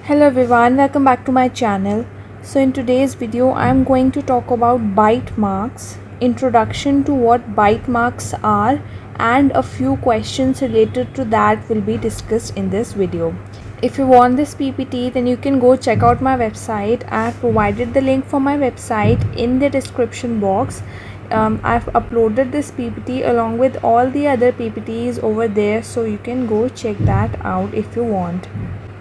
Hello everyone, welcome back to my channel. So in today's video I am going to talk about bite marks, introduction to what bite marks are, and a few questions related to that will be discussed in this video. If you want this PPT, then you can go check out my website. I have provided the link for my website in the description box. I've uploaded this PPT along with all the other PPTs over there, so you can go check that out if you want.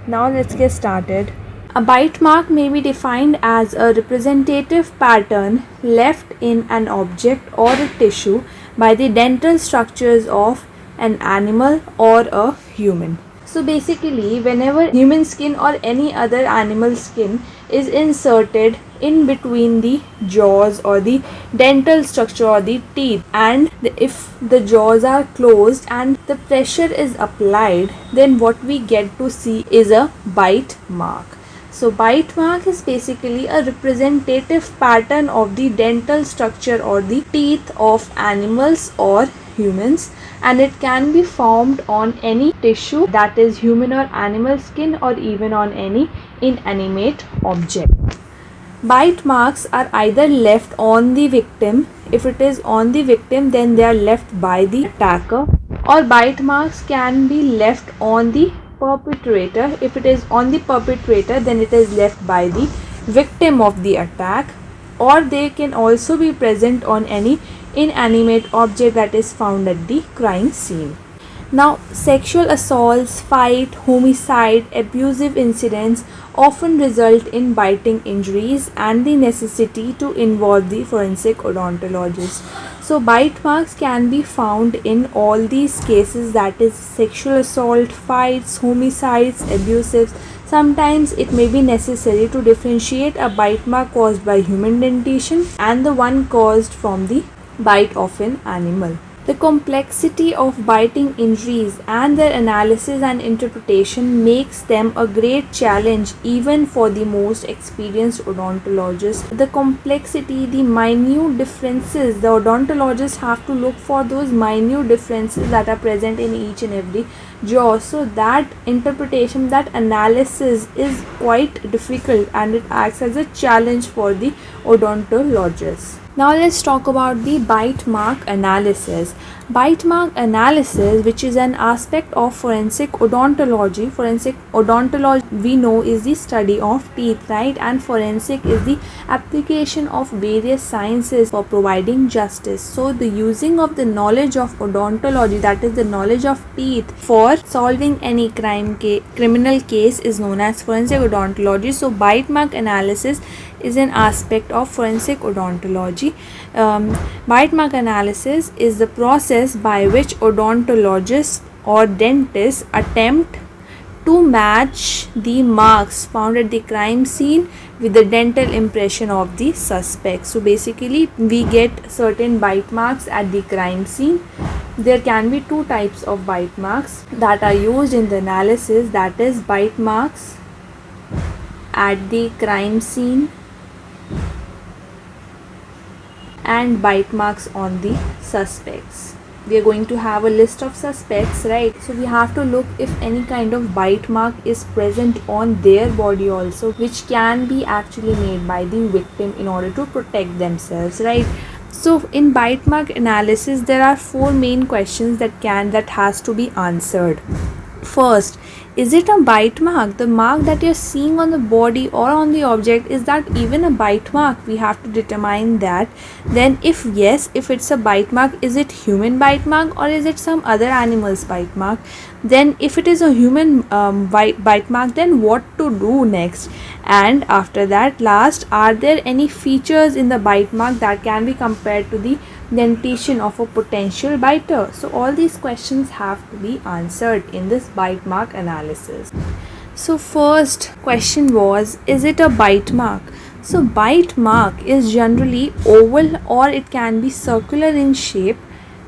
Now let's get started. A bite mark may be defined as a representative pattern left in an object or a tissue by the dental structures of an animal or a human. So basically, whenever human skin or any other animal skin is inserted in between the jaws or the dental structure or the teeth, and if the jaws are closed and the pressure is applied, then what we get to see is a bite mark. So bite mark is basically a representative pattern of the dental structure or the teeth of animals or humans, and it can be formed on any tissue, that is human or animal skin, or even on any inanimate object. Bite marks are either left on the victim. If it is on the victim, then they are left by the attacker, or bite marks can be left on the perpetrator. If it is on the perpetrator, then it is left by the victim of the attack, or they can also be present on any inanimate object that is found at the crime scene. Now, sexual assaults, fight, homicide, abusive incidents often result in biting injuries and the necessity to involve the forensic odontologist. So bite marks can be found in all these cases, that is sexual assault, fights, homicides, abusives. Sometimes it may be necessary to differentiate a bite mark caused by human dentition and the one caused from the bite of an animal. The complexity of biting injuries and their analysis and interpretation makes them a great challenge even for the most experienced odontologists. The complexity, the minute differences, the odontologists have to look for those minute differences that are present in each and every jaw. So that interpretation, that analysis is quite difficult, and it acts as a challenge for the odontologists. Now let's talk about the bite mark analysis. Bite mark analysis, which is an aspect of forensic odontology. Forensic odontology, we know, is the study of teeth, right? And forensic is the application of various sciences for providing justice. So the using of the knowledge of odontology, that is the knowledge of teeth, for solving any criminal case is known as forensic odontology. So bite mark analysis is an aspect of forensic odontology. Bite mark analysis is the process by which odontologists or dentists attempt to match the marks found at the crime scene with the dental impression of the suspect. So basically, we get certain bite marks at the crime scene. There can be two types of bite marks that are used in the analysis, that is bite marks at the crime scene and bite marks on the suspects. We are going to have a list of suspects, right? So we have to look if any kind of bite mark is present on their body also, which can be actually made by the victim in order to protect themselves, right? So in bite mark analysis, there are four main questions that has to be answered. First, is it a bite mark? The mark that you're seeing on the body or on the object, is that even a bite mark? We have to determine that. Then if yes, if it's a bite mark, is it human bite mark or is it some other animal's bite mark? Then if it is a human bite mark, then what to do next? And after that, last, are there any features in the bite mark that can be compared to the dentition of a potential biter? So all these questions have to be answered in this bite mark analysis. So first question was, is it a bite mark? So bite mark is generally oval or it can be circular in shape,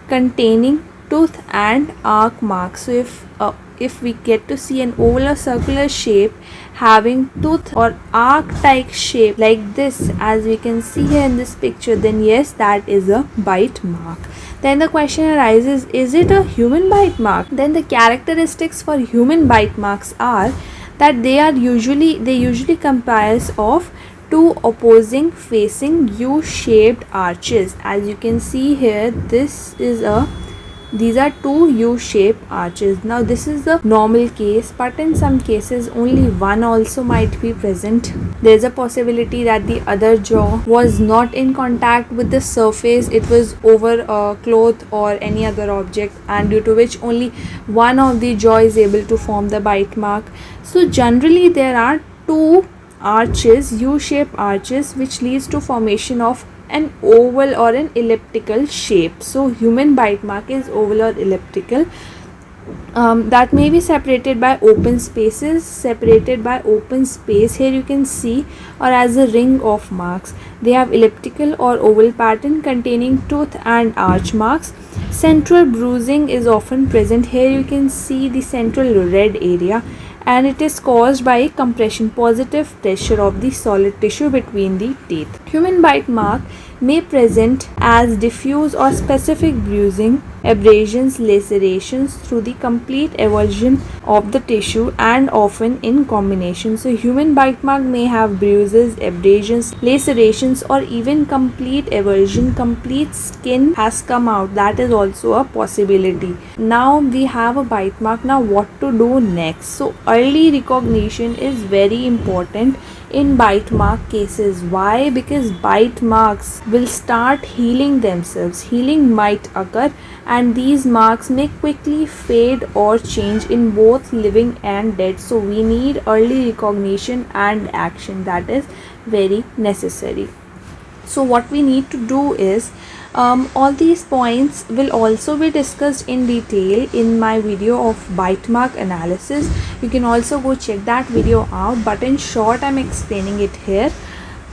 containing tooth and arc marks. So if we get to see an oval or circular shape having tooth or arc type shape like this, as we can see here in this picture, then yes, that is a bite mark. Then the question arises, is it a human bite mark? Then the characteristics for human bite marks are that they usually comprise of two opposing facing U-shaped arches. As you can see here, these are two U-shaped arches. Now this is the normal case, but in some cases only one also might be present. There's a possibility that the other jaw was not in contact with the surface, it was over a cloth or any other object, and due to which only one of the jaw is able to form the bite mark. So generally there are two arches, U-shaped arches, which leads to formation of an oval or an elliptical shape. So human bite mark is oval or elliptical, that may be separated by open spaces, here you can see, or as a ring of marks. They have elliptical or oval pattern containing tooth and arch marks. Central bruising is often present. Here you can see the central red area, and it is caused by compression, positive pressure of the solid tissue between the teeth. Human bite mark may present as diffuse or specific bruising, abrasions, lacerations through the complete eversion of the tissue, and often in combination. So human bite mark may have bruises, abrasions, lacerations, or even complete eversion, complete skin has come out. That is also a possibility. Now we have a bite mark. Now what to do next? So early recognition is very important in bite mark cases. Why? Because bite marks will start healing themselves. Healing might occur, and these marks may quickly fade or change in both living and dead. So we need early recognition and action. That is very necessary. So what we need to do is, all these points will also be discussed in detail in my video of bite mark analysis. You can also go check that video out, but in short I'm explaining it here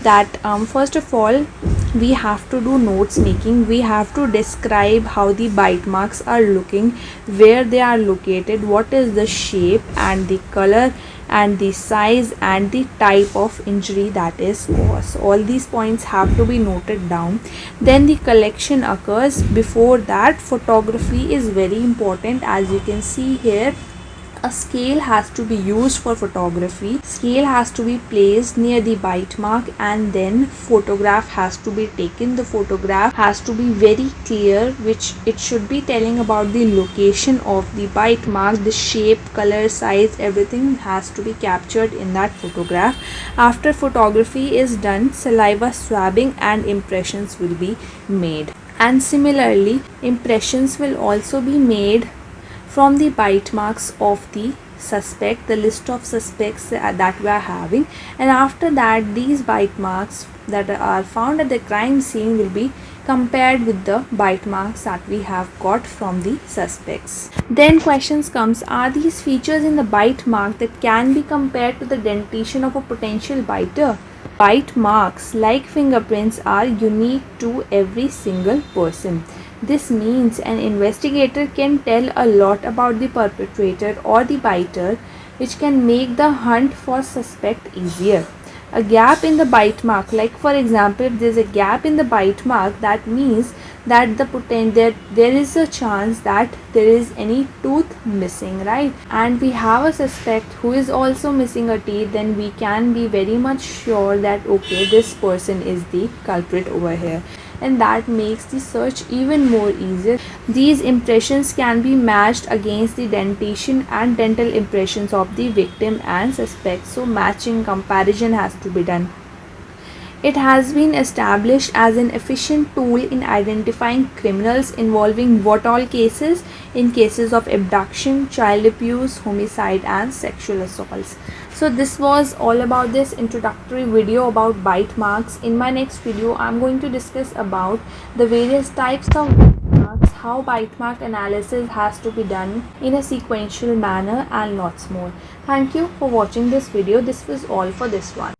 that first of all we have to do notes making. We have to describe how the bite marks are looking, where they are located, what is the shape and the color and the size and the type of injury that is caused. All these points have to be noted down. Then the collection occurs. Before that, photography is very important. As you can see here, a scale has to be used for photography. Scale has to be placed near the bite mark, and then photograph has to be taken. The photograph has to be very clear, which it should be telling about the location of the bite mark, the shape, color, size, everything has to be captured in that photograph. After photography is done, saliva swabbing and impressions will be made. And similarly, impressions will also be made from the bite marks of the suspect, the list of suspects that we are having, and after that these bite marks that are found at the crime scene will be compared with the bite marks that we have got from the suspects. Then questions comes, are these features in the bite mark that can be compared to the dentition of a potential biter? Bite marks, like fingerprints, are unique to every single person. This means an investigator can tell a lot about the perpetrator or the biter, which can make the hunt for suspect easier. A gap in the bite mark, like for example, if there is a gap in the bite mark, that means that there is a chance that there is any tooth missing, right? And we have a suspect who is also missing a teeth, then we can be very much sure that okay, this person is the culprit over here, and that makes the search even more easier. These impressions can be matched against the dentition and dental impressions of the victim and suspect, so matching comparison has to be done. It has been established as an efficient tool in identifying criminals involving what all cases? In cases of abduction, child abuse, homicide and sexual assaults. So this was all about this introductory video about bite marks. In my next video, I'm going to discuss about the various types of bite marks, how bite mark analysis has to be done in a sequential manner, and lots more. Thank you for watching this video. This was all for this one.